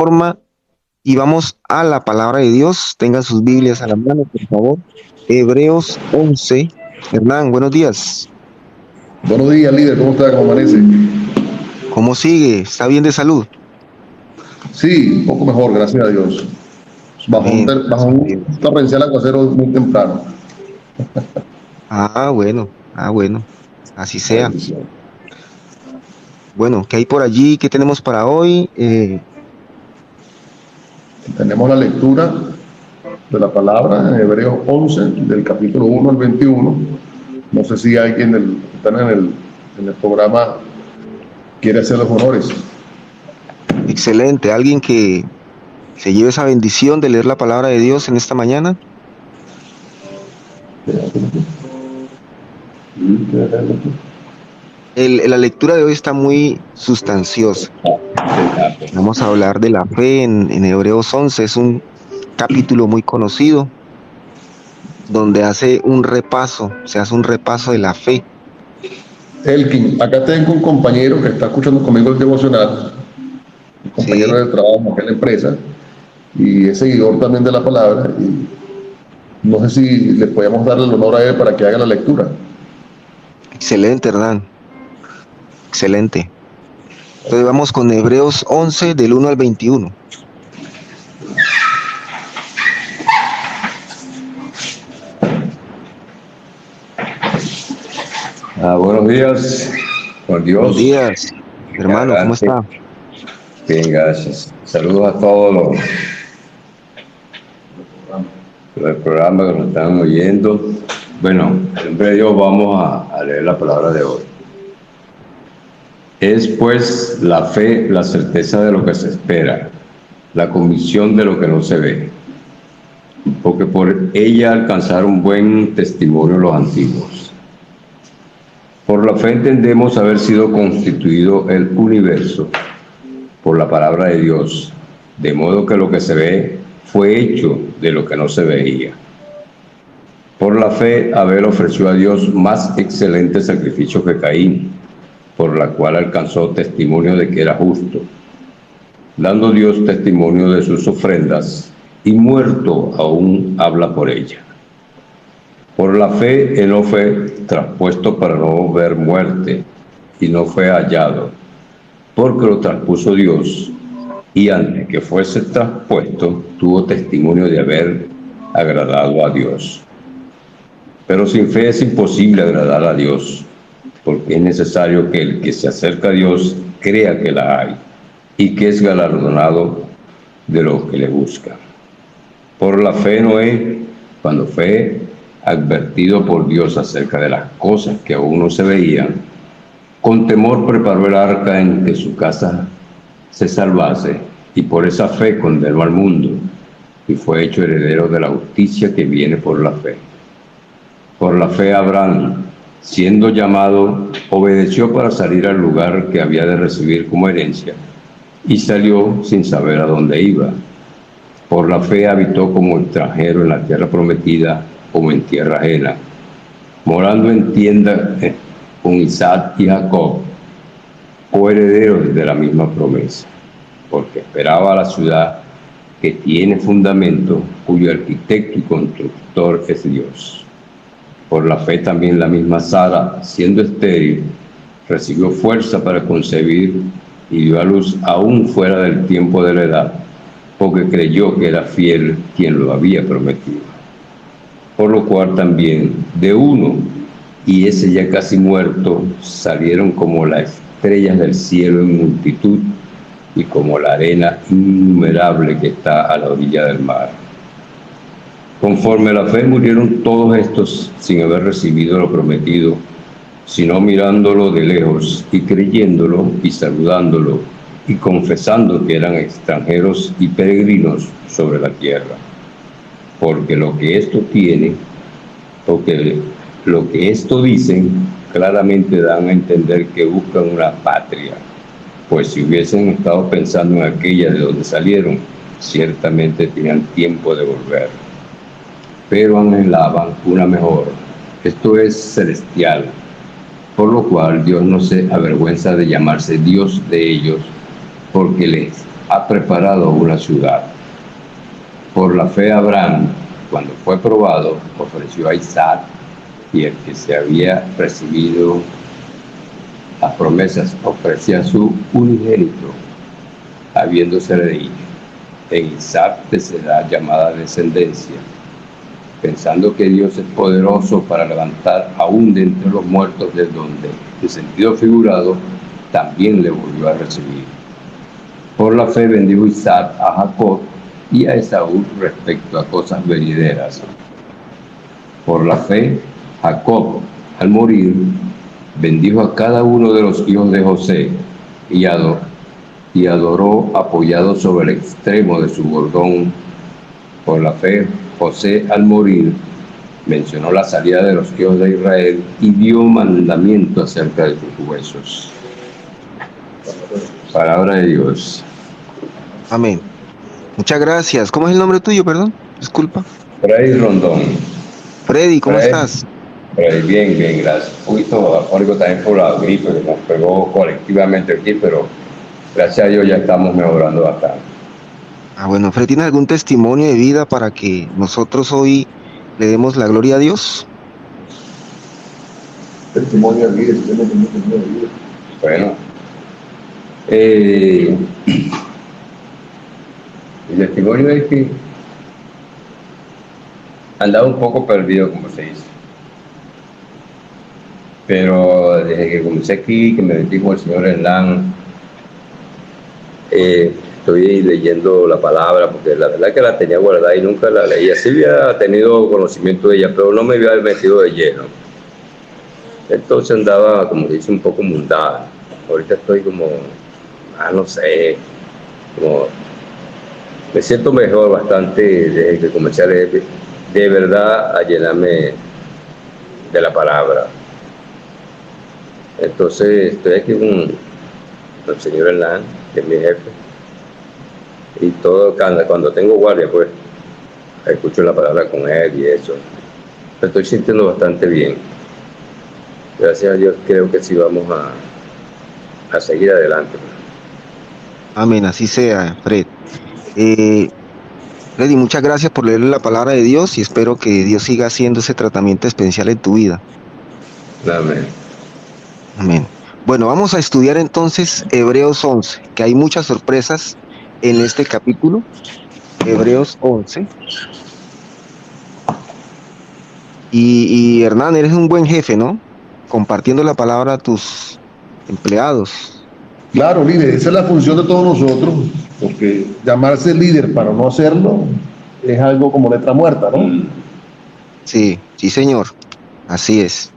Forma y vamos a la palabra de Dios. Tengan sus Biblias a la mano, por favor. Hebreos 11. Hernán, buenos días. Buenos días, líder. ¿Cómo está? ¿Cómo amanece? ¿Cómo sigue? ¿Está bien de salud? Sí, un poco mejor, gracias a Dios. Amén. Bajo Gracias a Dios. un torrencial aguacero muy temprano. Bueno. Así La sea. bendición. Bueno, ¿qué hay por allí? ¿Qué tenemos para hoy? Tenemos la lectura de la palabra en Hebreos 11, del capítulo 1 al 21. No sé si alguien que están en el programa quiere hacer los honores. Excelente. ¿Alguien que se lleve esa bendición de leer la palabra de Dios en esta mañana? La lectura de hoy está muy sustanciosa. Vamos a hablar de la fe en Hebreos 11. Es un capítulo muy conocido donde se hace un repaso de la fe. Elkin, acá tengo un compañero que está escuchando conmigo el devocional, un compañero Sí, de trabajo en la empresa, y es seguidor también de la palabra. Y no sé si le podemos darle el honor a él para que haga la lectura. excelente, Hernán. Excelente. Entonces vamos con Hebreos 11 del 1 al 21. Buenos días, por Buenos Dios. días, hermano, ¿cómo Adelante. está? Bien, gracias. Saludos a todos los del programa que nos están oyendo. Bueno, en nombre de Dios vamos a leer la palabra de hoy. Es pues la fe, la certeza de lo que se espera, la convicción de lo que no se ve, porque por ella alcanzaron buen testimonio los antiguos. Por la fe entendemos haber sido constituido el universo por la palabra de Dios, de modo que lo que se ve fue hecho de lo que no se veía. Por la fe Abel ofreció a Dios más excelente sacrificio que Caín, por la cual alcanzó testimonio de que era justo, dando Dios testimonio de sus ofrendas, y muerto aún habla por ella. Por la fe él no fue traspuesto para no ver muerte, y no fue hallado, porque lo traspuso Dios, y antes que fuese traspuesto, tuvo testimonio de haber agradado a Dios. Pero sin fe es imposible agradar a Dios, porque es necesario que el que se acerca a Dios crea que la hay, y que es galardonado de los que le buscan. Por la fe Noé, cuando fue advertido por Dios acerca de las cosas que aún no se veían, con temor preparó el arca en que su casa se salvase, y por esa fe condenó al mundo, y fue hecho heredero de la justicia que viene por la fe. Por la fe Abraham, siendo llamado, obedeció para salir al lugar que había de recibir como herencia, y salió sin saber a dónde iba. Por la fe habitó como extranjero en la tierra prometida, como en tierra ajena, morando en tienda con Isaac y Jacob, coherederos de la misma promesa, porque esperaba la ciudad que tiene fundamento, cuyo arquitecto y constructor es Dios. Por la fe también la misma Sara, siendo estéril, recibió fuerza para concebir y dio a luz aún fuera del tiempo de la edad, porque creyó que era fiel quien lo había prometido. Por lo cual también de uno, y ese ya casi muerto, salieron como las estrellas del cielo en multitud, y como la arena innumerable que está a la orilla del mar. Conforme a la fe murieron todos estos sin haber recibido lo prometido, sino mirándolo de lejos y creyéndolo y saludándolo y confesando que eran extranjeros y peregrinos sobre la tierra. Porque lo que esto dicen, claramente dan a entender que buscan una patria, pues si hubiesen estado pensando en aquella de donde salieron, ciertamente tenían tiempo de volver. Pero anhelaban una mejor, esto es celestial, por lo cual Dios no se avergüenza de llamarse Dios de ellos, porque les ha preparado una ciudad. Por la fe Abraham, cuando fue probado, ofreció a Isaac, y el que se había recibido las promesas ofrecía a su unigénito, habiéndosele dicho: en Isaac te será llamada descendencia, pensando que Dios es poderoso para levantar aún de entre los muertos, de donde, en sentido figurado, también le volvió a recibir. Por la fe bendijo Isaac a Jacob y a Esaú respecto a cosas venideras. Por la fe, Jacob, al morir, bendijo a cada uno de los hijos de José y adoró apoyado sobre el extremo de su bordón. Por la fe, José, al morir, mencionó la salida de los hijos de Israel y dio mandamiento acerca de sus huesos. Palabra de Dios. Amén. Muchas gracias. ¿Cómo es el nombre tuyo, perdón? Disculpa. Freddy Rondón. Freddy, ¿cómo Freddy. estás? Bien, gracias. Un poquito afónico también por la gripe que nos pegó colectivamente aquí, pero gracias a Dios ya estamos mejorando bastante. Bueno, Freddy, ¿tienes algún testimonio de vida para que nosotros hoy le demos la gloria a Dios? Testimonio de vida, testimonio de vida. Bueno, el testimonio es que andaba un poco perdido, como se dice. Pero desde que comencé aquí, que me metí con el señor Hernán, estoy leyendo la palabra, porque la verdad que la tenía guardada y nunca la leía. Sí había tenido conocimiento de ella, pero no me había metido de lleno. Entonces andaba, como se dice, un poco mundana. Ahorita estoy como, no sé, como me siento mejor bastante desde que comencé a leer, de verdad, a llenarme de la palabra. Entonces estoy aquí con el señor Hernán, que es mi jefe, y todo, cuando tengo guardia, pues, escucho la palabra con él y eso. Me estoy sintiendo bastante bien. Gracias a Dios, creo que sí vamos a seguir adelante. Amén, así sea, Fred. Freddy, muchas gracias por leer la palabra de Dios y espero que Dios siga haciendo ese tratamiento especial en tu vida. Amén. Amén. Bueno, vamos a estudiar entonces Hebreos 11, que hay muchas sorpresas en este capítulo. Hebreos 11. Y Hernán, eres un buen jefe, ¿no? Compartiendo la palabra a tus empleados. Claro, líder, esa es la función de todos nosotros, porque llamarse líder para no hacerlo es algo como letra muerta, ¿no? Sí, sí, señor. Así es.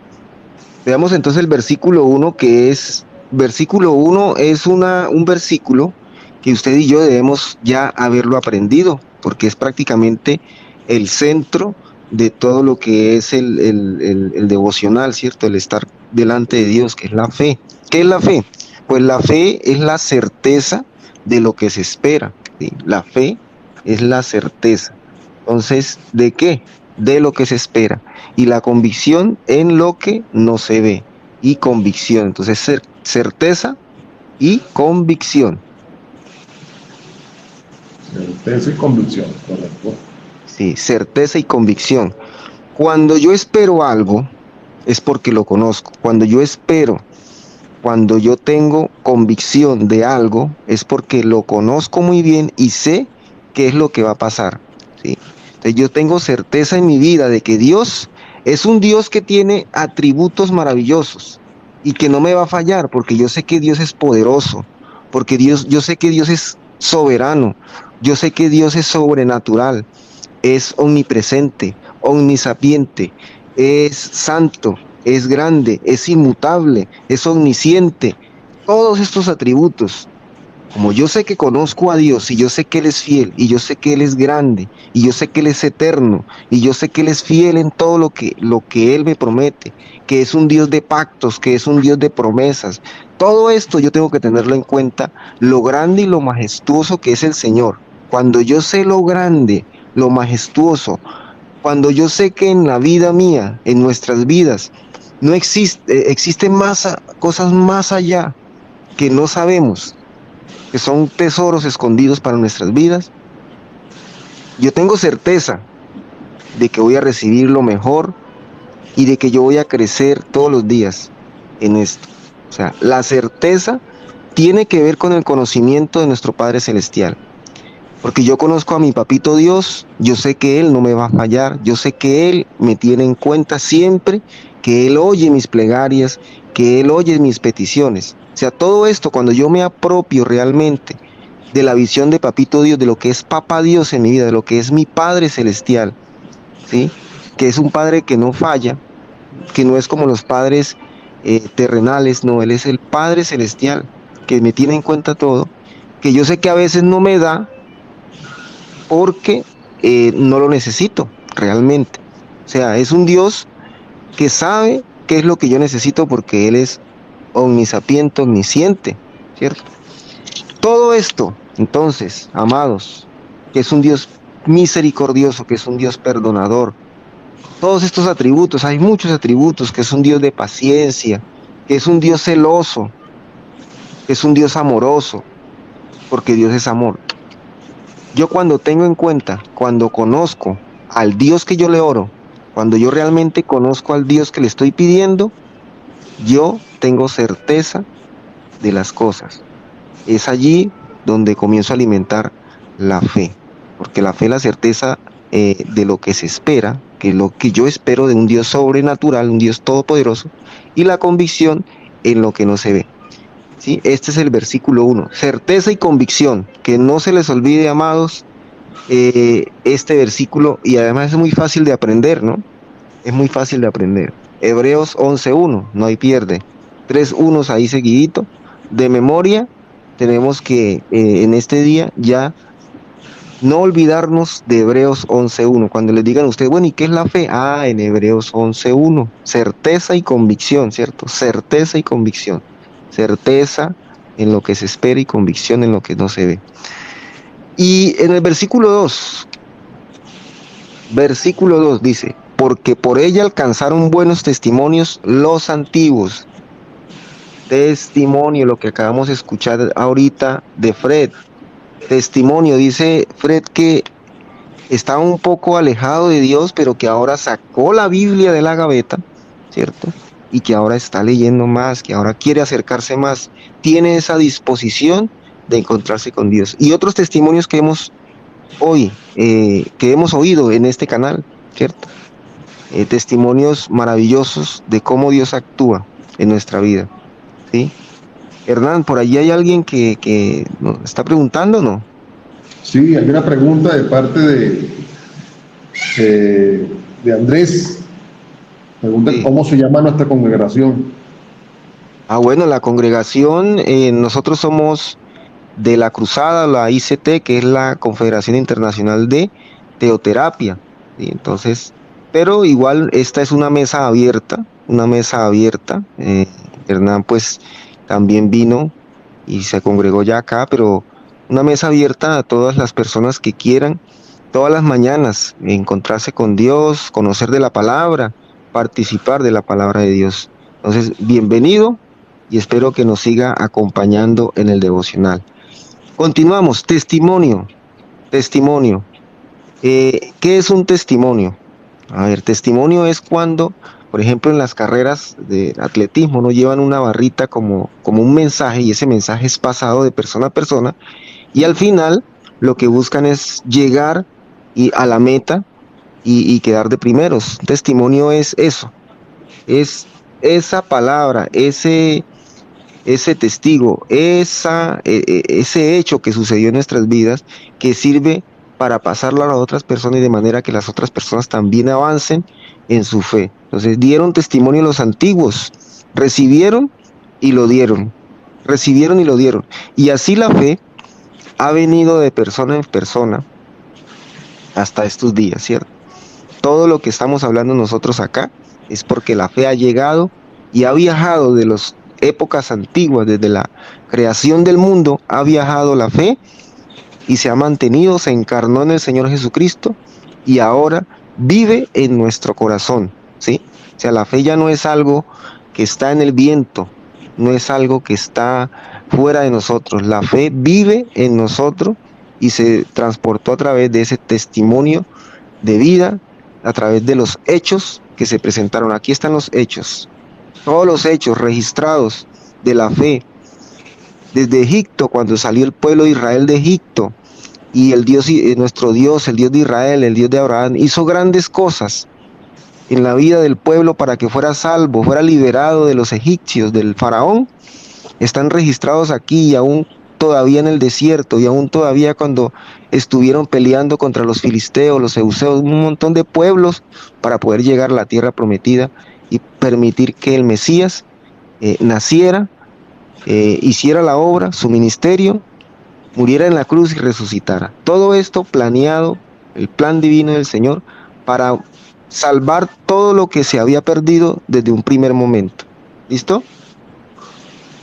Veamos entonces el versículo 1, que es, versículo 1 es un versículo que usted y yo debemos ya haberlo aprendido, porque es prácticamente el centro de todo lo que es el devocional, ¿cierto? El estar delante de Dios, que es la fe. ¿Qué es la fe? Pues la fe es la certeza de lo que se espera, ¿sí? La fe es la certeza. Entonces, ¿de qué? De lo que se espera. Y la convicción en lo que no se ve. Y convicción. Entonces, certeza y convicción. Certeza y convicción, correcto. Sí, certeza y convicción. Cuando yo espero algo, es porque lo conozco. Cuando yo tengo convicción de algo, es porque lo conozco muy bien y sé qué es lo que va a pasar, ¿sí? Entonces yo tengo certeza en mi vida de que Dios es un Dios que tiene atributos maravillosos y que no me va a fallar, porque yo sé que Dios es poderoso, porque yo sé que Dios es soberano, yo sé que Dios es sobrenatural, es omnipresente, omnisapiente, es santo, es grande, es inmutable, es omnisciente. Todos estos atributos, como yo sé que conozco a Dios y yo sé que Él es fiel y yo sé que Él es grande y yo sé que Él es eterno y yo sé que Él es fiel en todo lo que Él me promete, que es un Dios de pactos, que es un Dios de promesas. Todo esto yo tengo que tenerlo en cuenta, lo grande y lo majestuoso que es el Señor. Cuando yo sé lo grande, lo majestuoso, cuando yo sé que en la vida mía, en nuestras vidas, no existen cosas más allá que no sabemos. que son tesoros escondidos para nuestras vidas, yo tengo certeza de que voy a recibir lo mejor y de que yo voy a crecer todos los días en esto. O sea, la certeza tiene que ver con el conocimiento de nuestro Padre Celestial. Porque yo conozco a mi papito Dios, yo sé que Él no me va a fallar, yo sé que Él me tiene en cuenta siempre, que Él oye mis plegarias, que Él oye mis peticiones. O sea, todo esto, cuando yo me apropio realmente de la visión de papito Dios, de lo que es papá Dios en mi vida, de lo que es mi Padre Celestial, ¿sí? Que es un Padre que no falla, que no es como los padres terrenales, no, Él es el Padre Celestial, que me tiene en cuenta todo, que yo sé que a veces no me da, porque no lo necesito realmente. O sea, es un Dios que sabe qué es lo que yo necesito porque Él es omnisapiente, omnisciente, ¿cierto? Todo esto, entonces, amados, que es un Dios misericordioso, que es un Dios perdonador, todos estos atributos, hay muchos atributos, que es un Dios de paciencia, que es un Dios celoso, que es un Dios amoroso, porque Dios es amor. Yo cuando tengo en cuenta, cuando conozco al Dios que yo le oro, cuando yo realmente conozco al Dios que le estoy pidiendo, yo tengo certeza de las cosas. Es allí donde comienzo a alimentar la fe, porque la fe es la certeza de lo que se espera, que es lo que yo espero de un Dios sobrenatural, un Dios todopoderoso, y la convicción en lo que no se ve. ¿Sí? Este es el versículo 1, certeza y convicción, que no se les olvide, amados, este versículo, y además es muy fácil de aprender, ¿no? Es muy fácil de aprender. Hebreos 11:1, no hay pierde, 3 unos ahí seguidito, de memoria, tenemos que en este día ya no olvidarnos de Hebreos 11:1, cuando les digan a ustedes, bueno, ¿y qué es la fe? Ah, en Hebreos 11:1, certeza y convicción, ¿cierto? Certeza y convicción. Certeza en lo que se espera y convicción en lo que no se ve. Y en el versículo 2 dice, porque por ella alcanzaron buenos testimonios los antiguos. Testimonio, lo que acabamos de escuchar ahorita de Fred. Testimonio, dice Fred que estaba un poco alejado de Dios, pero que ahora sacó la Biblia de la gaveta, ¿cierto? Y que ahora está leyendo más, que ahora quiere acercarse más, tiene esa disposición de encontrarse con Dios. Y otros testimonios que hemos hoy, que hemos oído en este canal, ¿cierto? Testimonios maravillosos de cómo Dios actúa en nuestra vida, ¿sí? Hernán, por allí hay alguien que nos está preguntando, ¿no? Sí, hay una pregunta de parte de Andrés. Pregunta Sí. cómo se llama nuestra congregación. Ah, bueno, la congregación, nosotros somos de la Cruzada, la ICT, que es la Confederación Internacional de Teoterapia. ¿Sí? Entonces, pero igual esta es una mesa abierta, una mesa abierta. Hernán pues también vino y se congregó ya acá, pero una mesa abierta a todas las personas que quieran, todas las mañanas, encontrarse con Dios, conocer de la palabra, participar de la palabra de Dios. Entonces, bienvenido y espero que nos siga acompañando en el devocional. Continuamos, testimonio. ¿Qué es un testimonio? A ver, testimonio es cuando, por ejemplo, en las carreras de atletismo, no llevan una barrita como un mensaje y ese mensaje es pasado de persona a persona y al final lo que buscan es llegar a la meta y quedar de primeros. Testimonio es eso, es esa palabra, ese testigo, ese hecho que sucedió en nuestras vidas que sirve para pasarlo a las otras personas y de manera que las otras personas también avancen en su fe. Entonces dieron testimonio los antiguos, recibieron y lo dieron, recibieron y lo dieron. Y así la fe ha venido de persona en persona hasta estos días, ¿cierto? Todo lo que estamos hablando nosotros acá es porque la fe ha llegado y ha viajado de las épocas antiguas, desde la creación del mundo, ha viajado la fe y se ha mantenido, se encarnó en el Señor Jesucristo y ahora vive en nuestro corazón, ¿sí? O sea, la fe ya no es algo que está en el viento, no es algo que está fuera de nosotros. La fe vive en nosotros y se transportó a través de ese testimonio de vida, a través de los hechos que se presentaron. Aquí están los hechos, todos los hechos registrados de la fe. Desde Egipto, cuando salió el pueblo de Israel de Egipto, y el Dios, nuestro Dios, el Dios de Israel, el Dios de Abraham, hizo grandes cosas en la vida del pueblo para que fuera salvo, fuera liberado de los egipcios, del faraón. Están registrados aquí y aún todavía en el desierto, y aún todavía cuando estuvieron peleando contra los filisteos, los euseos, un montón de pueblos para poder llegar a la tierra prometida y permitir que el Mesías naciera, hiciera la obra, su ministerio, muriera en la cruz y resucitara. Todo esto planeado, el plan divino del Señor, para salvar todo lo que se había perdido desde un primer momento. ¿Listo?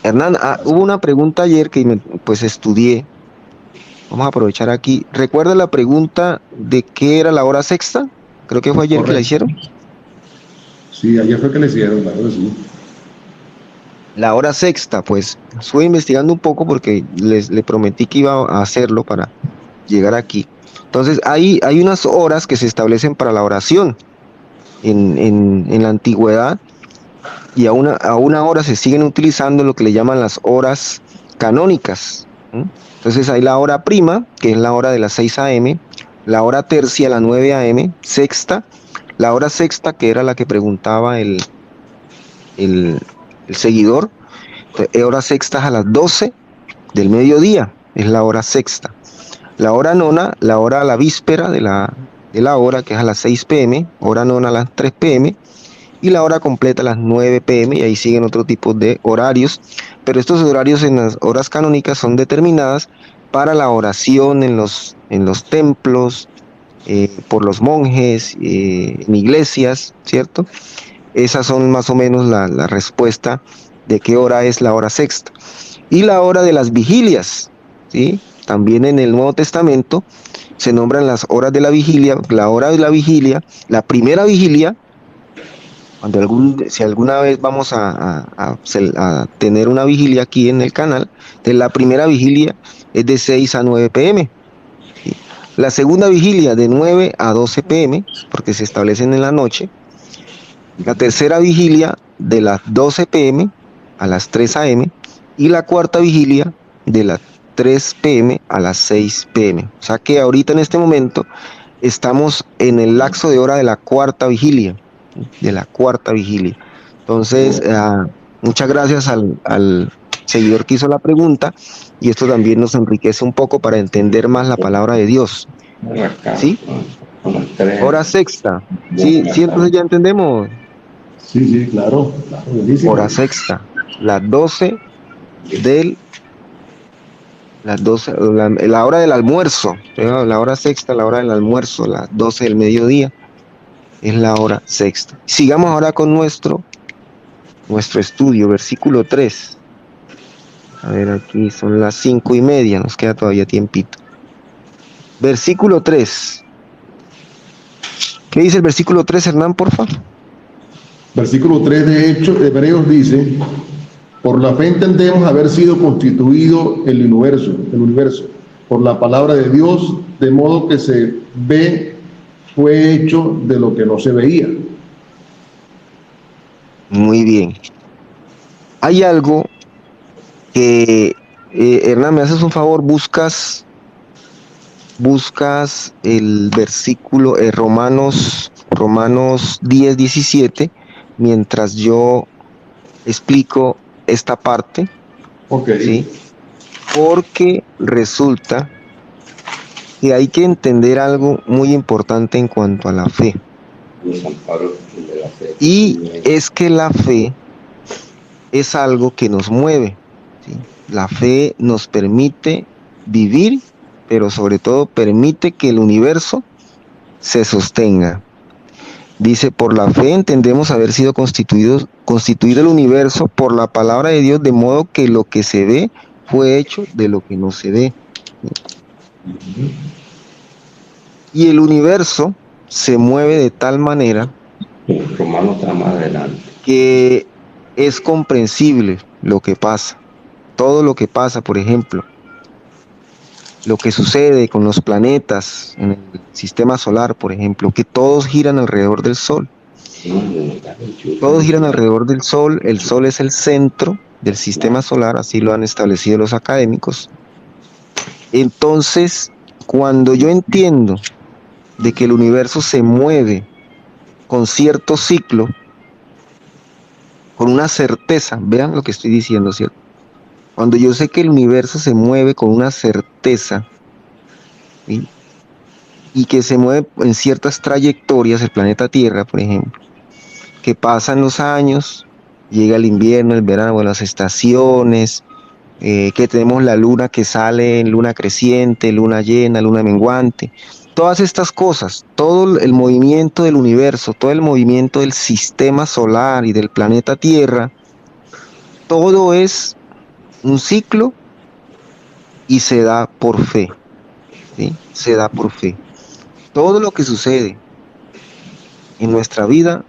Hernán, hubo una pregunta ayer que pues estudié. Vamos a aprovechar aquí. ¿Recuerda la pregunta de qué era la hora sexta? Creo que fue ayer. Correcto. Que la hicieron. Sí, ayer fue que la hicieron, claro que sí. La hora sexta, pues estuve investigando un poco porque le prometí que iba a hacerlo para llegar aquí. Entonces hay unas horas que se establecen para la oración en la antigüedad, y a una hora se siguen utilizando lo que le llaman las horas canónicas. Entonces hay la hora prima, que es la hora de las 6 a.m., la hora tercia a las 9 a.m., sexta, la hora sexta, que era la que preguntaba el seguidor. Entonces, hora sexta a las 12 del mediodía, es la hora sexta. La hora nona, la hora a la víspera de la hora, que es a las 6 p.m., hora nona a las 3 p.m., y la hora completa a las 9 p.m., y ahí siguen otro tipo de horarios, pero estos horarios en las horas canónicas son determinadas para la oración en los templos, por los monjes, en iglesias, ¿cierto? Esas son más o menos la respuesta de qué hora es la hora sexta. Y la hora de las vigilias, ¿sí? También en el Nuevo Testamento se nombran las horas de la vigilia. La hora de la vigilia, la primera vigilia, si alguna vez vamos a tener una vigilia aquí en el canal, de la primera vigilia es de 6 a 9 p.m. ¿sí? La segunda vigilia de 9 a 12 p.m., porque se establecen en la noche. La tercera vigilia de las 12 p.m. a las 3 a.m. y la cuarta vigilia de las 3 p.m. a las 6 p.m. O sea que ahorita en este momento estamos en el lapso de hora de la cuarta vigilia. Entonces, muchas gracias al seguidor que hizo la pregunta, y esto también nos enriquece un poco para entender más la palabra de Dios. ¿Sí? Hora sexta. Sí, entonces ya entendemos. Sí, claro, buenísimo. Hora sexta, las 12 la hora del almuerzo, la hora sexta, la hora del almuerzo, las 12 del mediodía, es la hora sexta. Sigamos ahora con nuestro estudio, versículo 3. A ver, aquí son las 5:30, nos queda todavía tiempito. Versículo 3. ¿Qué dice el versículo 3, Hernán, porfa? Versículo 3 de Hebreos dice: por la fe entendemos haber sido constituido el universo, por la palabra de Dios, de modo que se ve fue hecho de lo que no se veía. Muy bien. Hay algo que, Hernán, me haces un favor, buscas el versículo, Romanos 10:17, mientras yo explico esta parte. Ok. ¿Sí? Porque resulta que hay que entender algo muy importante en cuanto a la fe. Y es que la fe es algo que nos mueve, ¿sí? La fe nos permite vivir, pero sobre todo permite que el universo se sostenga. Dice: por la fe entendemos haber sido constituido el universo por la palabra de Dios, de modo que lo que se ve fue hecho de lo que no se ve. Y el universo se mueve de tal manera que es comprensible lo que pasa. todo lo que pasa, por ejemplo, lo que sucede con los planetas en el sistema solar, por ejemplo, que todos giran alrededor del Sol. Todos giran alrededor del Sol, el Sol es el centro del sistema solar, así lo han establecido los académicos. Entonces, cuando yo entiendo de que el universo se mueve con cierto ciclo, con una certeza, vean lo que estoy diciendo, ¿cierto? Cuando yo sé que el universo se mueve con una certeza, ¿sí? Y que se mueve en ciertas trayectorias, el planeta Tierra, por ejemplo, que pasan los años, llega el invierno, el verano, bueno, las estaciones, que tenemos la luna que sale en luna creciente, luna llena, luna menguante, todas estas cosas, todo el movimiento del universo, todo el movimiento del sistema solar y del planeta Tierra, todo es un ciclo y se da por fe, ¿sí? Se da por fe. Todo lo que sucede en nuestra vida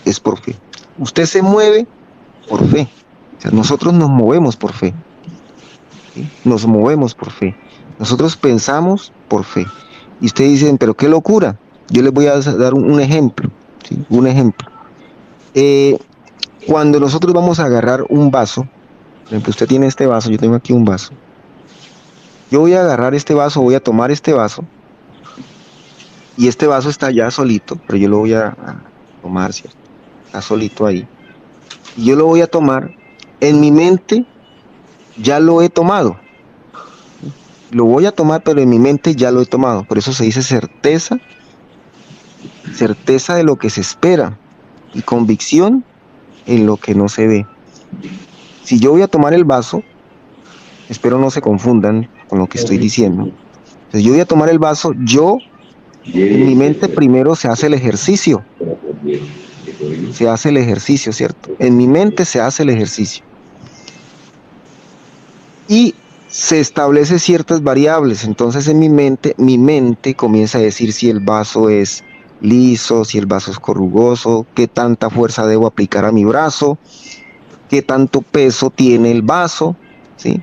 es por fe. Usted se mueve por fe. O sea, nosotros nos movemos por fe, ¿sí? Nos movemos por fe. Nosotros pensamos por fe. Y ustedes dicen, pero qué locura. Yo les voy a dar un ejemplo, ¿sí? Un ejemplo. Cuando nosotros vamos a agarrar un vaso, por ejemplo, usted tiene este vaso, yo tengo aquí un vaso. Yo voy a agarrar este vaso, voy a tomar este vaso, y este vaso está ya solito, pero yo lo voy a tomar, ¿cierto? Está solito ahí. Y yo lo voy a tomar, en mi mente ya lo he tomado. Lo voy a tomar, pero en mi mente ya lo he tomado. Por eso se dice certeza, certeza de lo que se espera y convicción en lo que no se ve. Si yo voy a tomar el vaso, espero no se confundan con lo que estoy diciendo. Entonces yo voy a tomar el vaso, en mi mente primero se hace el ejercicio. Se hace el ejercicio, ¿cierto? En mi mente se hace el ejercicio. Y se establece ciertas variables. Entonces en mi mente comienza a decir si el vaso es liso, si el vaso es corrugoso, qué tanta fuerza debo aplicar a mi brazo, qué tanto peso tiene el vaso, ¿sí?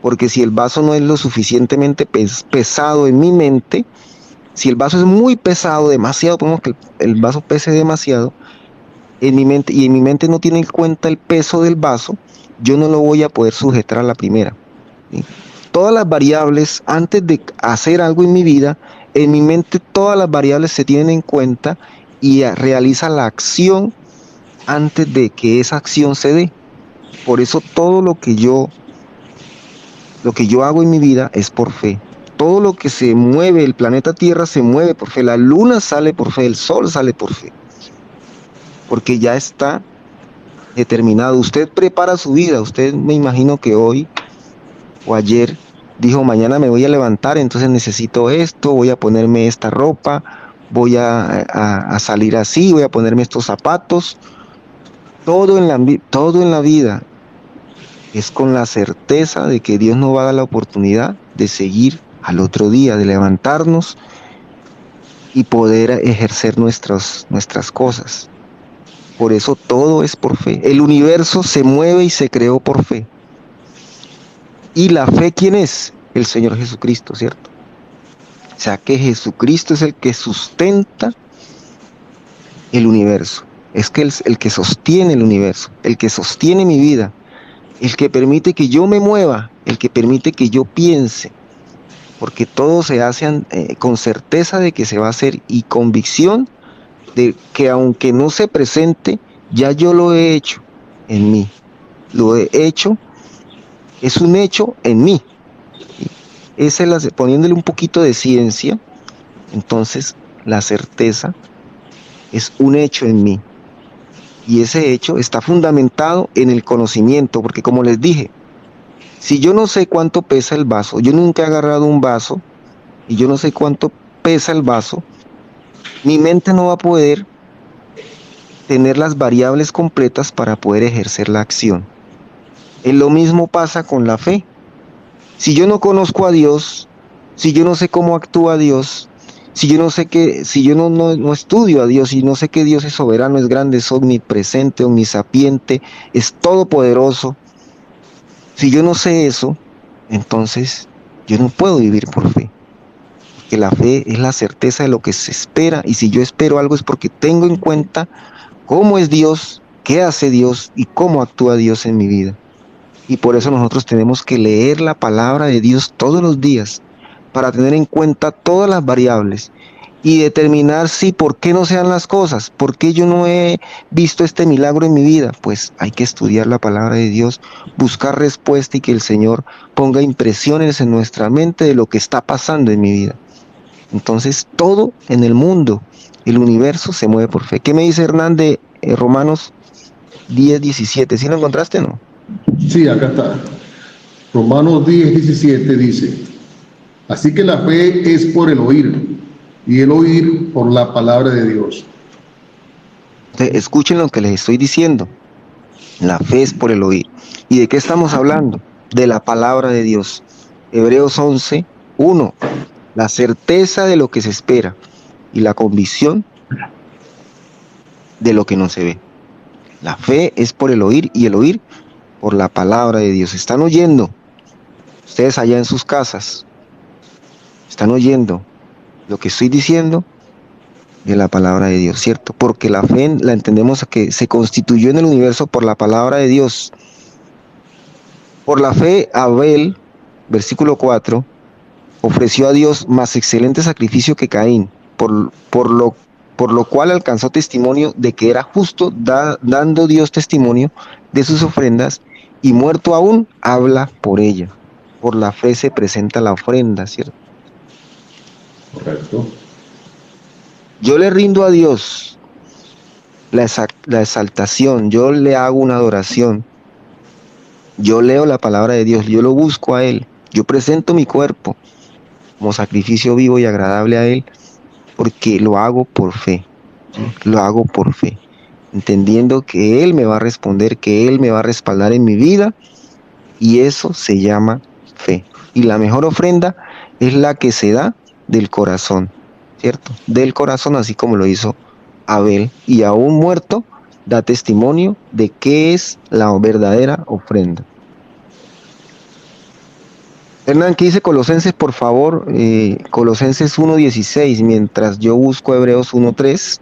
Porque si el vaso no es lo suficientemente pesado en mi mente, si el vaso es muy pesado, demasiado, pongamos que el vaso pese demasiado, en mi mente, y en mi mente no tiene en cuenta el peso del vaso, yo no lo voy a poder sujetar a la primera, ¿sí? Todas las variables, antes de hacer algo en mi vida, en mi mente todas las variables se tienen en cuenta y realiza la acción antes de que esa acción se dé. Por eso todo lo que yo hago en mi vida es por fe. Todo lo que se mueve, el planeta Tierra se mueve por fe, la luna sale por fe, el sol sale por fe, porque ya está determinado. Usted prepara su vida, usted me imagino que hoy o ayer dijo, mañana me voy a levantar, entonces necesito esto, voy a ponerme esta ropa, voy a salir así, voy a ponerme estos zapatos. Todo en la vida es con la certeza de que Dios nos va a dar la oportunidad de seguir al otro día, de levantarnos y poder ejercer nuestras cosas. Por eso todo es por fe. El universo se mueve y se creó por fe. ¿Y la fe quién es? El Señor Jesucristo, ¿cierto? O sea que Jesucristo es el que sustenta el universo. Es que el que sostiene el universo, el que sostiene mi vida, el que permite que yo me mueva, el que permite que yo piense, porque todo se hace con certeza de que se va a hacer y convicción de que aunque no se presente, ya yo lo he hecho en mí. Lo he hecho, es un hecho en mí. Poniéndole un poquito de ciencia, entonces la certeza es un hecho en mí. Y ese hecho está fundamentado en el conocimiento, porque como les dije, si yo no sé cuánto pesa el vaso, yo nunca he agarrado un vaso y yo no sé cuánto pesa el vaso, mi mente no va a poder tener las variables completas para poder ejercer la acción. Lo mismo pasa con la fe. Si yo no conozco a Dios, si yo no sé cómo actúa Dios, si yo no estudio a Dios y no sé que Dios es soberano, es grande, es omnipresente, omnisapiente, es todopoderoso, Si yo no sé eso, entonces yo no puedo vivir por fe. Porque la fe es la certeza de lo que se espera, y si yo espero algo es porque tengo en cuenta cómo es Dios, qué hace Dios y cómo actúa Dios en mi vida. Y por eso nosotros tenemos que leer la palabra de Dios todos los días para tener en cuenta todas las variables y determinar si por qué no sean las cosas, por qué yo no he visto este milagro en mi vida. Pues hay que estudiar la palabra de Dios, buscar respuesta y que el Señor ponga impresiones en nuestra mente de lo que está pasando en mi vida. Entonces todo en el mundo, el universo se mueve por fe. ¿Qué me dice Hernán de Romanos 10:17? ¿Sí lo encontraste o no? Sí, acá está. Romanos 10:17 dice: así que la fe es por el oír, y el oír por la palabra de Dios. Entonces, escuchen lo que les estoy diciendo. La fe es por el oír. ¿Y de qué estamos hablando? De la palabra de Dios. Hebreos 11:1. La certeza de lo que se espera y la convicción de lo que no se ve. La fe es por el oír y el oír por la palabra de Dios. ¿Están oyendo? Ustedes allá en sus casas, ¿están oyendo lo que estoy diciendo? De la palabra de Dios, ¿cierto? Porque la fe la entendemos que se constituyó en el universo por la palabra de Dios. Por la fe, Abel, versículo 4, ofreció a Dios más excelente sacrificio que Caín, por lo cual alcanzó testimonio de que era justo, dando Dios testimonio de sus ofrendas, y muerto aún, habla por ella. Por la fe se presenta la ofrenda, ¿cierto? Correcto. Yo le rindo a Dios la exaltación, yo le hago una adoración, yo leo la palabra de Dios, yo lo busco a Él, yo presento mi cuerpo como sacrificio vivo y agradable a Él, porque lo hago por fe, ¿sí? Lo hago por fe, entendiendo que Él me va a responder, que Él me va a respaldar en mi vida, y eso se llama fe. Y la mejor ofrenda es la que se da del corazón, ¿cierto? Del corazón, así como lo hizo Abel, y aún muerto da testimonio de qué es la verdadera ofrenda. Hernán, ¿qué dice Colosenses, por favor? Colosenses 1:16, mientras yo busco Hebreos 1:3.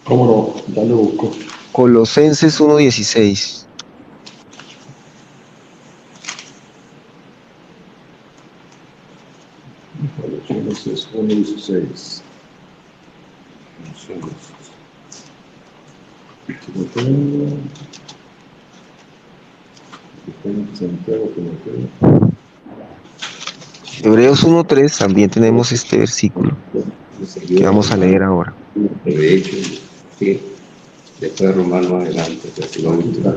¿Cómo no? Ya lo busco. Colosenses 1:16. Colosenses 1:16. Hebreos 1:3 también tenemos este versículo que vamos a leer ahora. De hecho, sí, después de Romano adelante, así lo vamos a entrar.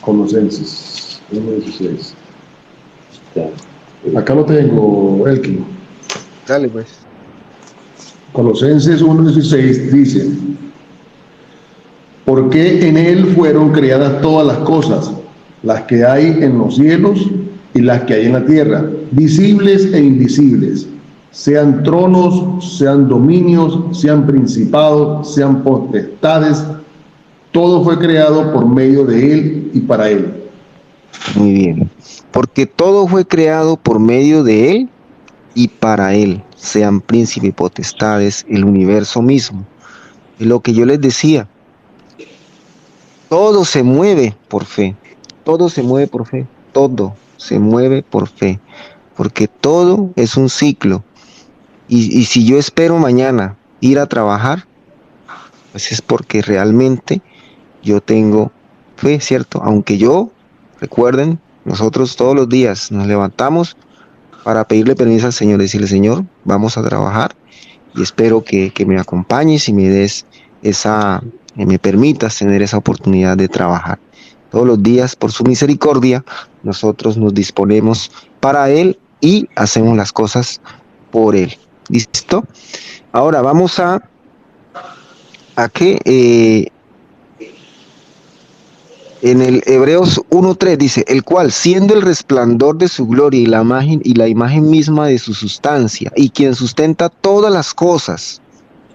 Colosenses 1:16. Acá lo tengo, Elkin. Dale pues. Colosenses 1:16 dice: porque en él fueron creadas todas las cosas, las que hay en los cielos y las que hay en la tierra, visibles e invisibles, sean tronos, sean dominios, sean principados, sean potestades, todo fue creado por medio de él y para él. Muy bien. Porque todo fue creado por medio de Él y para Él, sean príncipes y potestades, el universo mismo. Es lo que yo les decía. Todo se mueve por fe. Todo se mueve por fe. Todo se mueve por fe. Porque todo es un ciclo. Y si yo espero mañana ir a trabajar, pues es porque realmente yo tengo fe, ¿cierto? Aunque yo, recuerden, nosotros todos los días nos levantamos para pedirle permiso al Señor, decirle: Señor, vamos a trabajar y espero que me acompañes y me des me permitas tener esa oportunidad de trabajar. Todos los días, por su misericordia, nosotros nos disponemos para Él y hacemos las cosas por Él. ¿Listo? Ahora vamos a que en el Hebreos 1:3 dice: el cual, siendo el resplandor de su gloria y la imagen misma de su sustancia, y quien sustenta todas las cosas,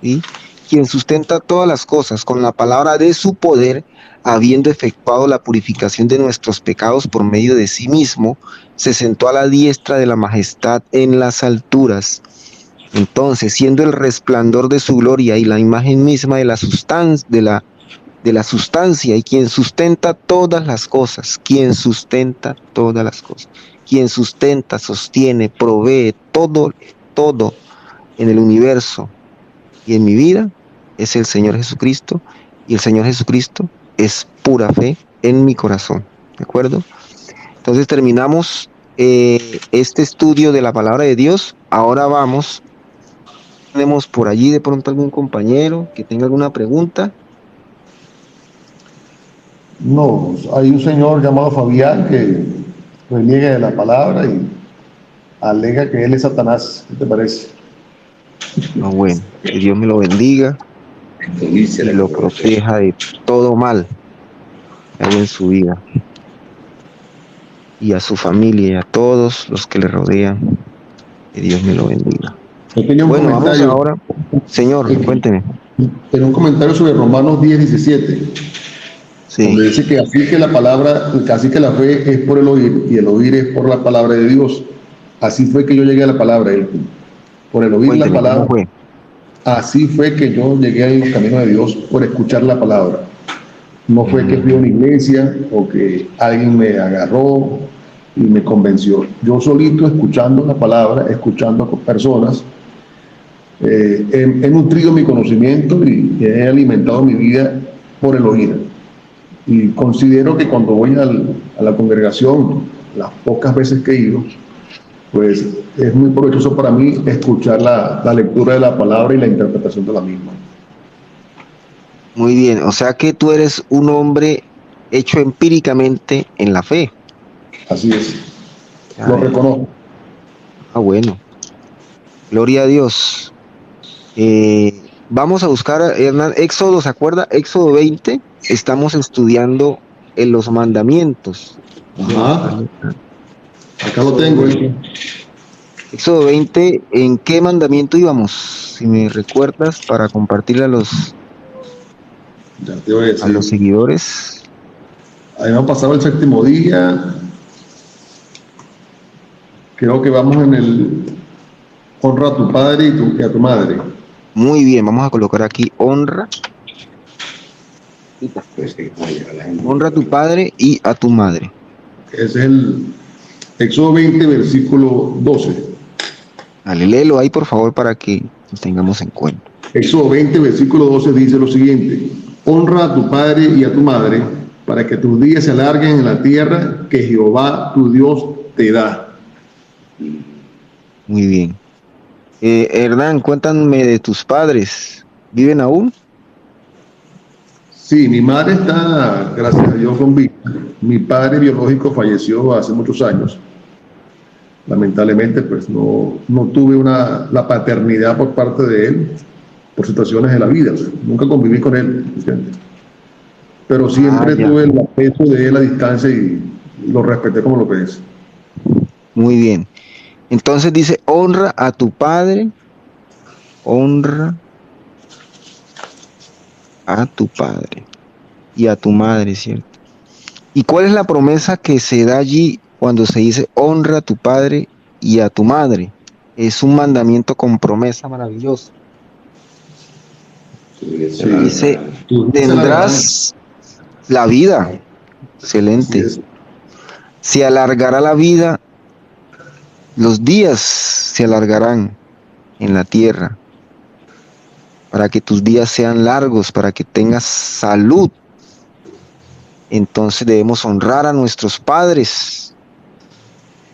¿sí? Quien sustenta todas las cosas con la palabra de su poder, habiendo efectuado la purificación de nuestros pecados por medio de sí mismo, se sentó a la diestra de la majestad en las alturas. Entonces, siendo el resplandor de su gloria y la imagen misma de la sustancia, y quien sustenta todas las cosas, quien sustenta, sostiene, provee todo en el universo y en mi vida, es el Señor Jesucristo, y el Señor Jesucristo es pura fe en mi corazón, ¿de acuerdo? Entonces terminamos este estudio de la palabra de Dios. Ahora tenemos por allí de pronto algún compañero que tenga alguna pregunta. No, hay un señor llamado Fabián que reniega de la palabra y alega que él es Satanás. ¿Qué te parece? No, bueno, que Dios me lo bendiga y lo proteja de todo mal que hay en su vida, y a su familia y a todos los que le rodean. Que Dios me lo bendiga. Bueno, vamos ahora. Señor, cuénteme. En un comentario sobre Romanos 10:17, Sí. donde dice que así que la fe es por el oír y el oír es por la palabra de Dios. Así fue que yo llegué a la palabra, por el oír Cuénteme, la palabra. ¿cómo fue? Así fue que yo llegué a los caminos de Dios, por escuchar la palabra. No fue que fui a una iglesia o que alguien me agarró y me convenció. Yo solito, escuchando la palabra, escuchando a personas, he nutrido mi conocimiento y he alimentado mi vida por el oír. Y considero que cuando voy a la congregación, las pocas veces que he ido, pues es muy provechoso para mí escuchar la lectura de la palabra y la interpretación de la misma. Muy bien, o sea que tú eres un hombre hecho empíricamente en la fe. Así es, lo reconozco. Bueno, gloria a Dios. Vamos a buscar, Hernán, Éxodo, ¿se acuerda? Éxodo 20, estamos estudiando en los mandamientos. Ajá. Acá lo tengo. Éxodo 20, ¿en qué mandamiento íbamos? Si me recuerdas, para compartirle a los seguidores. Ahí hemos pasado el séptimo día. Creo que vamos en el honra a tu padre y a tu madre. Muy bien, vamos a colocar aquí honra. Honra a tu padre y a tu madre. Ese es el Éxodo 20, versículo 12. Dale, léelo ahí, por favor, para que nos tengamos en cuenta. Éxodo 20, versículo 12 dice lo siguiente: honra a tu padre y a tu madre, para que tus días se alarguen en la tierra que Jehová tu Dios te da. Muy bien. Hernán, cuéntame de tus padres. ¿Viven aún? Sí, mi madre está, gracias a Dios, con vida. Mi padre biológico falleció hace muchos años. Lamentablemente, pues no tuve la paternidad por parte de él, por situaciones de la vida. O sea, nunca conviví con él, ¿entiendes? Pero siempre tuve el afecto de él a distancia y lo respeté como lo que es. Muy bien. Entonces dice, honra a tu padre, honra a tu padre y a tu madre, ¿cierto? ¿Y cuál es la promesa que se da allí cuando se dice honra a tu padre y a tu madre? Es un mandamiento con promesa maravillosa. Sí. Dice, tendrás la vida. Excelente. Se alargará la vida, los días se alargarán en la tierra, para que tus días sean largos, para que tengas salud. Entonces debemos honrar a nuestros padres.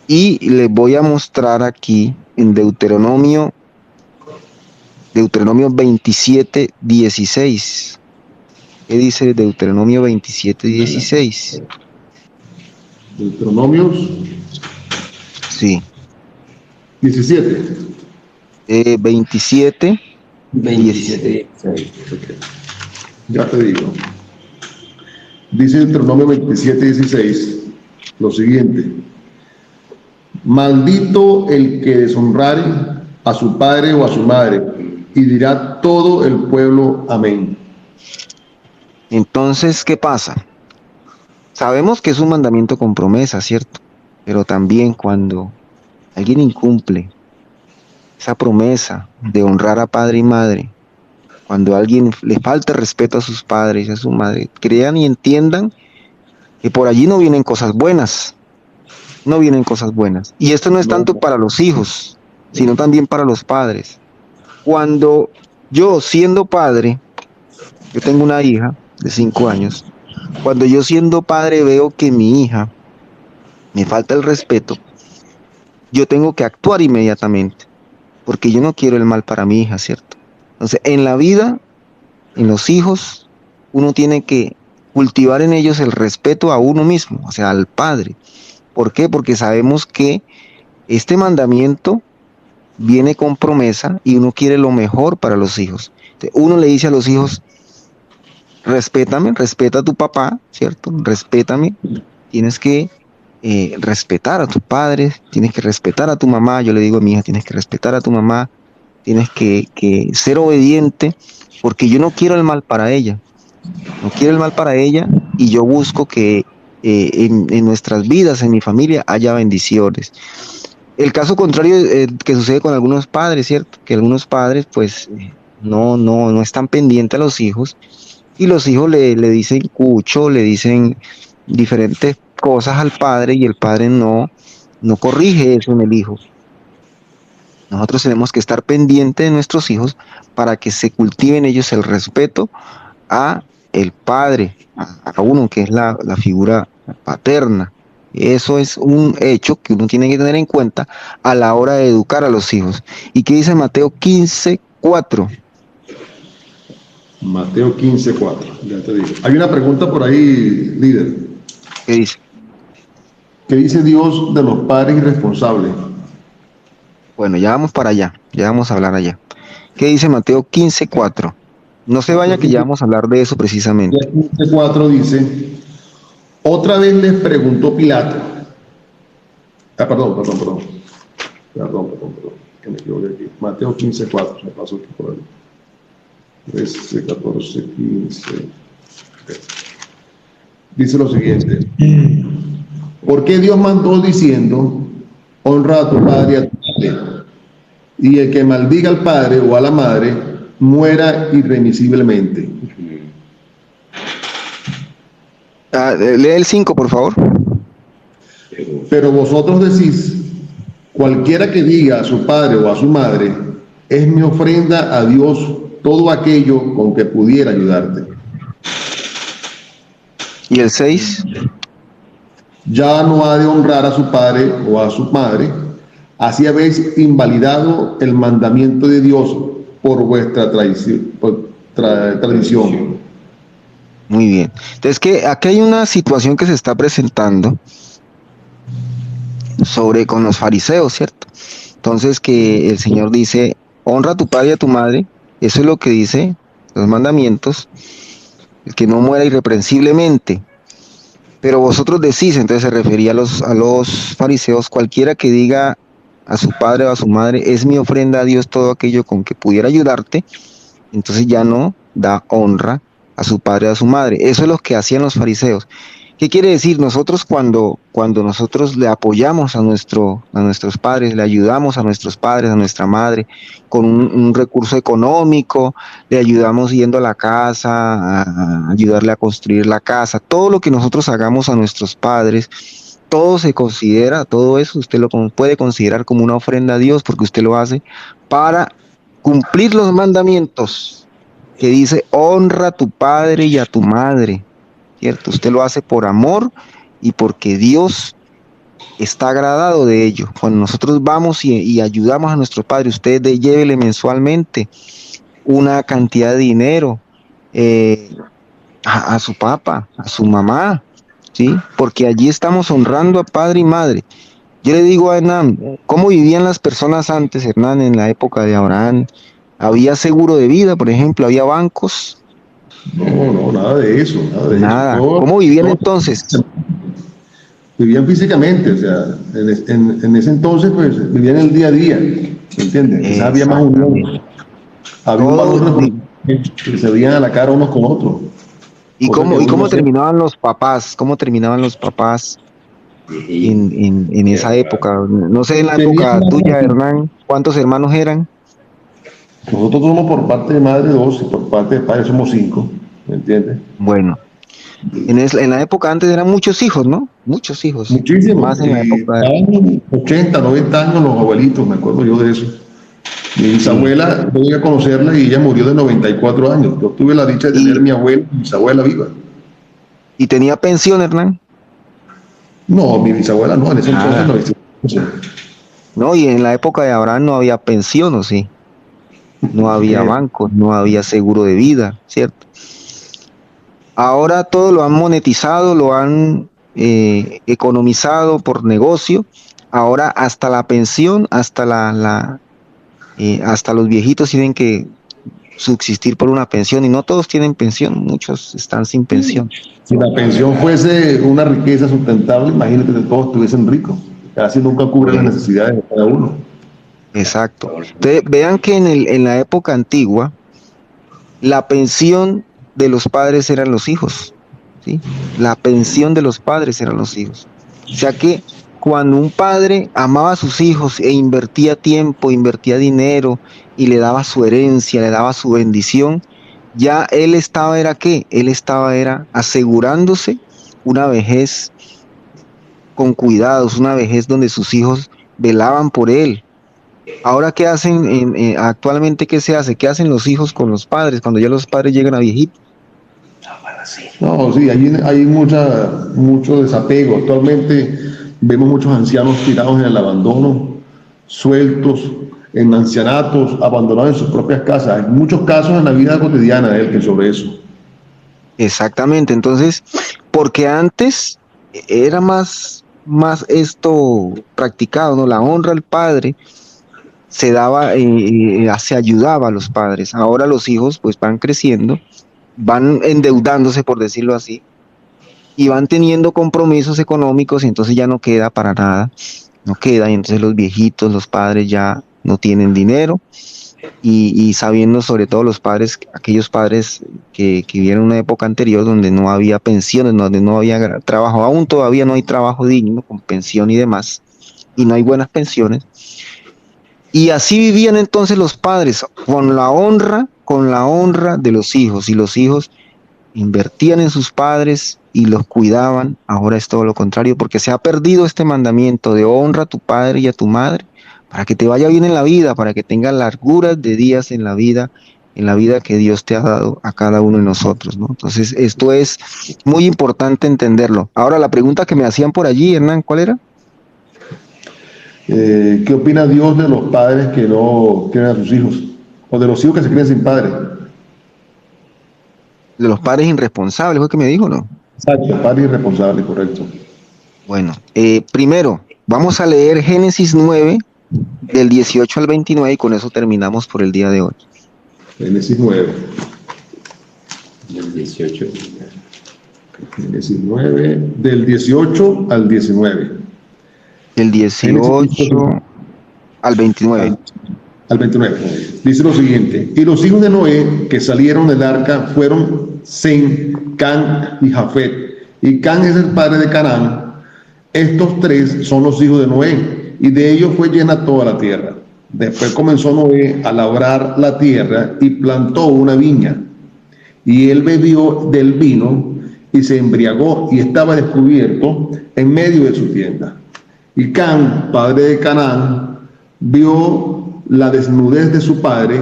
Y les voy a mostrar aquí en Deuteronomio 27, 16. ¿Qué dice Deuteronomio 27, 16? Deuteronomios. Sí. 17. 27, 16. Ya te digo. Dice Deuteronomio 27, 16 lo siguiente: maldito el que deshonrare a su padre o a su madre, y dirá todo el pueblo amén. Entonces, ¿qué pasa? Sabemos que es un mandamiento con promesa, ¿cierto? Pero también cuando alguien incumple esa promesa de honrar a padre y madre, cuando a alguien le falta respeto a sus padres y a su madre, crean y entiendan que por allí no vienen cosas buenas, no vienen cosas buenas. Y esto no es No, tanto para los hijos, sino también para los padres. Cuando yo, siendo padre, yo tengo una hija de 5 años, cuando yo siendo padre veo que mi hija me falta el respeto, yo tengo que actuar inmediatamente, porque yo no quiero el mal para mi hija, ¿cierto? Entonces, en la vida, en los hijos, uno tiene que cultivar en ellos el respeto a uno mismo, o sea, al padre. ¿Por qué? Porque sabemos que este mandamiento viene con promesa y uno quiere lo mejor para los hijos. Entonces, uno le dice a los hijos, respétame, respeta a tu papá, ¿cierto? Respétame, tienes que respetar a tus padres, tienes que respetar a tu mamá, yo le digo a mi hija, tienes que respetar a tu mamá, tienes que ser obediente, porque yo no quiero el mal para ella, no quiero el mal para ella y yo busco que en nuestras vidas, en mi familia, haya bendiciones. El caso contrario que sucede con algunos padres, ¿cierto? Que algunos padres pues no están pendientes a los hijos y los hijos le dicen cucho, le dicen diferentes cosas al padre y el padre no corrige eso en el hijo. Nosotros tenemos que estar pendientes de nuestros hijos para que se cultiven ellos el respeto a el padre, a uno que es la figura paterna. Eso es un hecho que uno tiene que tener en cuenta a la hora de educar a los hijos. ¿Y qué dice Mateo 15:4? Mateo 15:4, ya te digo. Hay una pregunta por ahí, líder. ¿Qué dice? ¿Qué dice Dios de los padres irresponsables? Bueno, ya vamos para allá, ya vamos a hablar allá. ¿Qué dice Mateo 15:4? No se vaya que ya vamos a hablar de eso precisamente. 15:4 dice, otra vez les preguntó Pilato. Perdón, que me equivoqué aquí. Mateo 15:4, me pasó aquí por ahí. 13, 14, 15. Dice lo siguiente. ¿Por qué Dios mandó diciendo, honra a tu padre y a tu madre? Y el que maldiga al padre o a la madre, muera irremisiblemente. Lee el 5, por favor. Pero vosotros decís, cualquiera que diga a su padre o a su madre, es mi ofrenda a Dios todo aquello con que pudiera ayudarte. ¿Y el 6? Ya no ha de honrar a su padre o a su madre, así habéis invalidado el mandamiento de Dios por vuestra tradición. Muy bien. Entonces, que aquí hay una situación que se está presentando con los fariseos, ¿cierto? Entonces, que el Señor dice, honra a tu padre y a tu madre, eso es lo que dice los mandamientos, el que no muera irreprensiblemente. Pero vosotros decís, entonces se refería a los fariseos, cualquiera que diga a su padre o a su madre, es mi ofrenda a Dios todo aquello con que pudiera ayudarte, entonces ya no da honra a su padre o a su madre. Eso es lo que hacían los fariseos. ¿Qué quiere decir? Nosotros cuando nosotros le apoyamos a nuestros padres, le ayudamos a nuestros padres, a nuestra madre, con un recurso económico, le ayudamos yendo a la casa, a ayudarle a construir la casa, todo lo que nosotros hagamos a nuestros padres, todo se considera, todo eso usted lo puede considerar como una ofrenda a Dios, porque usted lo hace para cumplir los mandamientos que dice, honra a tu padre y a tu madre. ¿Cierto? Usted lo hace por amor y porque Dios está agradado de ello. Cuando nosotros vamos y ayudamos a nuestro padre, usted llévele mensualmente una cantidad de dinero a su papá, a su mamá, ¿sí? Porque allí estamos honrando a padre y madre. Yo le digo a Hernán, ¿cómo vivían las personas antes, Hernán, en la época de Abraham? ¿Había seguro de vida, por ejemplo? ¿Había bancos? No, nada de eso, Nada. ¿Cómo vivían entonces? Vivían físicamente, o sea, en ese entonces pues vivían el día a día, ¿me entiendes? Había más unión, había un valor que se veían a la cara unos con otros. ¿Y Cosa que cómo, y uno cómo no sé. terminaban los papás? ¿Cómo terminaban los papás en esa época? No sé, en la Tenían época tuya, Hernán, ¿cuántos hermanos eran? Nosotros somos por parte de madre dos y por parte de padre somos cinco, ¿me entiendes? Bueno, en la época antes eran muchos hijos, ¿no? Muchos hijos. Muchísimo. Más en la Y época. estaban 80, 90 años los abuelitos, me acuerdo yo de eso. Mi Sí. bisabuela, yo llegué a conocerla y ella murió de 94 años. Yo tuve la dicha de tener a Y, mi abuela y mi bisabuela viva. y tenía pensión, Hernán. No, mi bisabuela no, en ese entonces Nada. no existía. No, y en la época de Abraham no había pensión, ¿o sí? No había Eh, bancos, no había seguro de vida, ¿cierto? Ahora todo lo han monetizado, lo han economizado por negocio. Ahora hasta la pensión, hasta los viejitos tienen que subsistir por una pensión y no todos tienen pensión, muchos están sin pensión. si la pensión fuese una riqueza sustentable, imagínate que todos estuviesen ricos. Casi nunca cubre las Pues, necesidades de cada uno. exacto. Entonces, vean que en la época antigua, la pensión de los padres eran los hijos, ¿sí? La pensión de los padres eran los hijos. O sea que cuando un padre amaba a sus hijos e invertía tiempo, invertía dinero y le daba su herencia, le daba su bendición, ya él estaba, ¿era qué? Él estaba, era asegurándose una vejez con cuidados, una vejez donde sus hijos velaban por él. Ahora, ¿qué hacen actualmente? ¿Qué se hace? ¿Qué hacen los hijos con los padres cuando ya los padres llegan a viejitos? No, sí, hay mucho desapego. Actualmente vemos muchos ancianos tirados en el abandono, sueltos, en ancianatos, abandonados en sus propias casas. Hay muchos casos en la vida cotidiana de él que sobre eso. Exactamente. Entonces, porque antes era más esto practicado, ¿no? La honra al padre se daba, se ayudaba a los padres. Ahora los hijos pues van creciendo, van endeudándose, por decirlo así, y van teniendo compromisos económicos y entonces ya no queda para nada, no queda, y entonces los viejitos, los padres ya no tienen dinero y sabiendo sobre todo los padres, aquellos padres que vivieron una época anterior donde no había pensiones, donde no había trabajo, aún todavía no hay trabajo digno con pensión y demás, y no hay buenas pensiones. Y así vivían entonces los padres con la honra de los hijos, y los hijos invertían en sus padres y los cuidaban. Ahora es todo lo contrario, porque se ha perdido este mandamiento de honra a tu padre y a tu madre, para que te vaya bien en la vida, para que tengas larguras de días en la vida que Dios te ha dado a cada uno de nosotros, ¿no? Entonces, esto es muy importante entenderlo. Ahora, la pregunta que me hacían por allí, Hernán, ¿cuál era? ¿Qué opina Dios de los padres que no quieren a sus hijos? O de los hijos que se crían sin padre. De los padres irresponsables, ¿fue que me dijo, no? Exacto, padre irresponsable, correcto. Bueno, primero, vamos a leer Génesis 9, del 18 al 29, y con eso terminamos por el día de hoy. Génesis 9. El 18. Génesis 9, del 18 al 19. Del 18 al 29. Al 29. Dice lo siguiente: y los hijos de Noé que salieron del arca fueron Sem, Can y Jafet. Y Can es el padre de Canaán. Estos tres son los hijos de Noé, y de ellos fue llena toda la tierra. Después comenzó Noé a labrar la tierra y plantó una viña. Y él bebió del vino y se embriagó y estaba descubierto en medio de su tienda. Y Can, padre de Canaán, vio la desnudez de su padre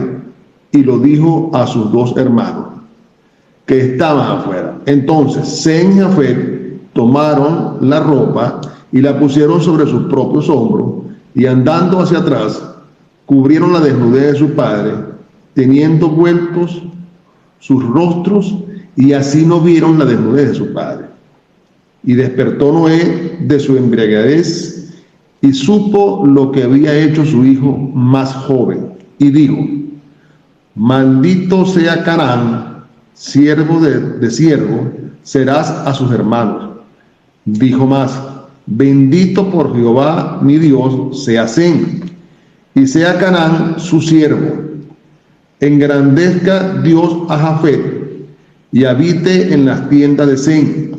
y lo dijo a sus dos hermanos que estaban afuera. Entonces Sem y Jafet tomaron la ropa y la pusieron sobre sus propios hombros y andando hacia atrás cubrieron la desnudez de su padre, teniendo vueltos sus rostros, y así no vieron la desnudez de su padre. Y despertó Noé de su embriaguez y supo lo que había hecho su hijo más joven, y dijo: maldito sea Canaán, siervo de siervo serás a sus hermanos. Dijo más: bendito por Jehová mi Dios sea Sem, y sea Canaán su siervo. Engrandezca Dios a Jafet, y habite en las tiendas de Sem,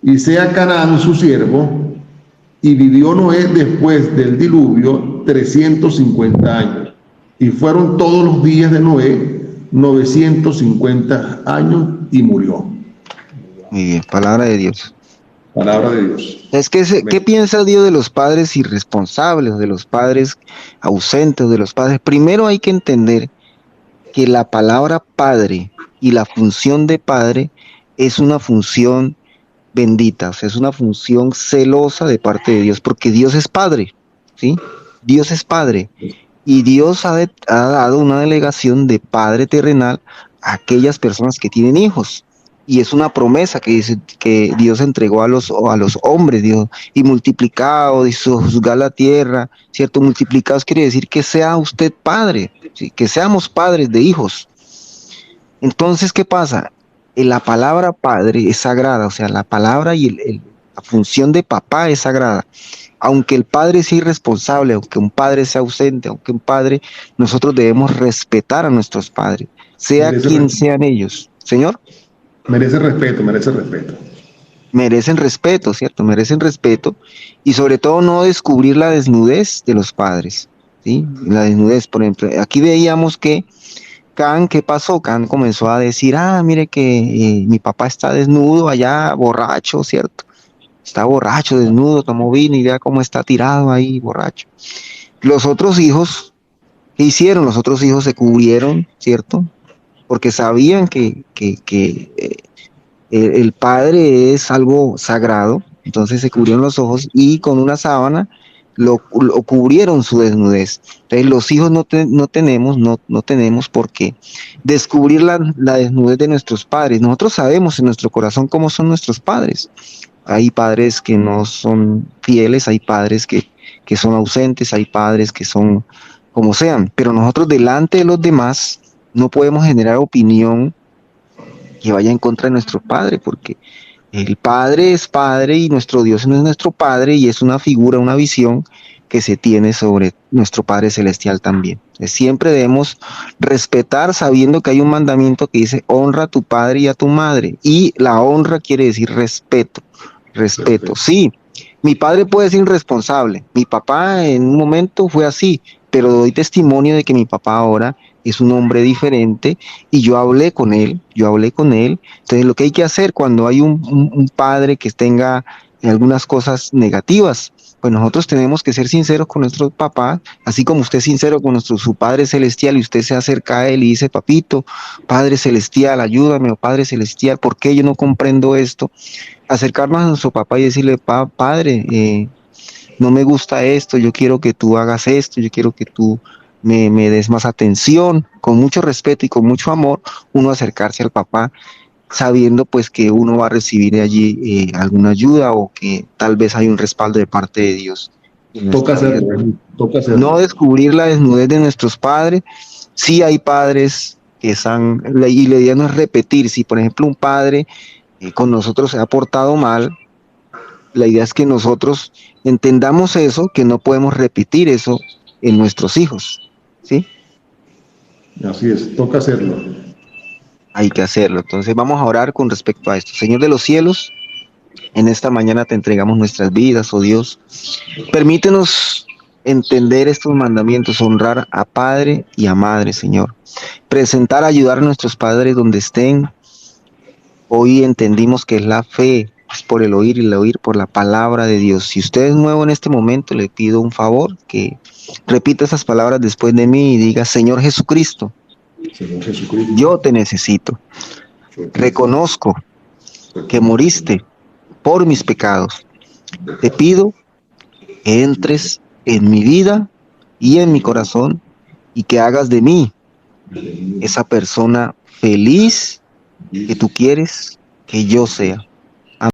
y sea Canaán su siervo, y vivió Noé después del diluvio 350 años, y fueron todos los días de Noé 950 años, y murió. Muy bien, palabra de Dios. Palabra de Dios. ¿Qué piensa Dios de los padres irresponsables, de los padres ausentes, de los padres? Primero hay que entender que la palabra padre y la función de padre es una función bendita, o sea, es una función celosa de parte de Dios, porque Dios es padre, ¿sí? Dios es padre, y Dios ha dado una delegación de padre terrenal a aquellas personas que tienen hijos. Y es una promesa que dice que Dios entregó a los hombres, Dios, y multiplicado, y sojuzgar la tierra, ¿cierto? Multiplicados quiere decir que sea usted padre, ¿sí? Que seamos padres de hijos. Entonces, ¿qué pasa? La palabra padre es sagrada, o sea, la palabra y la función de papá es sagrada. Aunque el padre sea irresponsable, aunque un padre sea ausente, aunque un padre, nosotros debemos respetar a nuestros padres, sea quien sean ellos. Señor. Merece respeto, merece respeto. Merecen respeto, ¿cierto? Merecen respeto y sobre todo no descubrir la desnudez de los padres, ¿sí? La desnudez, por ejemplo, aquí veíamos que Can, ¿qué pasó? Can comenzó a decir, mire que mi papá está desnudo allá, borracho, ¿cierto? Está borracho, desnudo, tomó vino y vea cómo está tirado ahí, borracho. Los otros hijos, ¿qué hicieron? Los otros hijos se cubrieron, ¿cierto? Porque sabían que el padre es algo sagrado, entonces se cubrieron los ojos y con una sábana lo cubrieron su desnudez. Entonces los hijos no tenemos por qué descubrir la desnudez de nuestros padres. Nosotros sabemos en nuestro corazón cómo son nuestros padres. Hay padres que no son fieles, hay padres que son ausentes, hay padres que son como sean, pero nosotros delante de los demás no podemos generar opinión que vaya en contra de nuestro Padre, porque el Padre es Padre y nuestro Dios no es nuestro Padre y es una figura, una visión que se tiene sobre nuestro Padre Celestial también. Siempre debemos respetar sabiendo que hay un mandamiento que dice honra a tu padre y a tu madre, y la honra quiere decir respeto, respeto. Sí, mi padre puede ser irresponsable, mi papá en un momento fue así, pero doy testimonio de que mi papá ahora es un hombre diferente y yo hablé con él. Entonces lo que hay que hacer cuando hay un padre que tenga algunas cosas negativas, pues nosotros tenemos que ser sinceros con nuestro papá, así como usted es sincero con su Padre Celestial y usted se acerca a él y dice, papito, Padre Celestial, ayúdame, o Padre Celestial, ¿por qué yo no comprendo esto? Acercarnos a nuestro papá y decirle, Padre, no me gusta esto, yo quiero que tú hagas esto, yo quiero que tú me des más atención, con mucho respeto y con mucho amor, uno acercarse al papá, sabiendo pues que uno va a recibir de allí alguna ayuda o que tal vez hay un respaldo de parte de Dios. Toca hacerlo. No descubrir la desnudez de nuestros padres. Sí hay padres que están, y la idea no es repetir, si por ejemplo un padre con nosotros se ha portado mal, la idea es que nosotros entendamos eso, que no podemos repetir eso en nuestros hijos, ¿sí? Así es, toca hacerlo. Hay que hacerlo. Entonces vamos a orar con respecto a esto. Señor de los cielos, en esta mañana te entregamos nuestras vidas, oh Dios. Permítenos entender estos mandamientos, honrar a padre y a madre, Señor. Presentar, ayudar a nuestros padres donde estén. Hoy entendimos que es la fe, es por el oír y el oír por la palabra de Dios. Si usted es nuevo en este momento, le pido un favor, que repita esas palabras después de mí y diga, Señor Jesucristo, yo te necesito. Reconozco que moriste por mis pecados. Te pido que entres en mi vida y en mi corazón y que hagas de mí esa persona feliz que tú quieres que yo sea.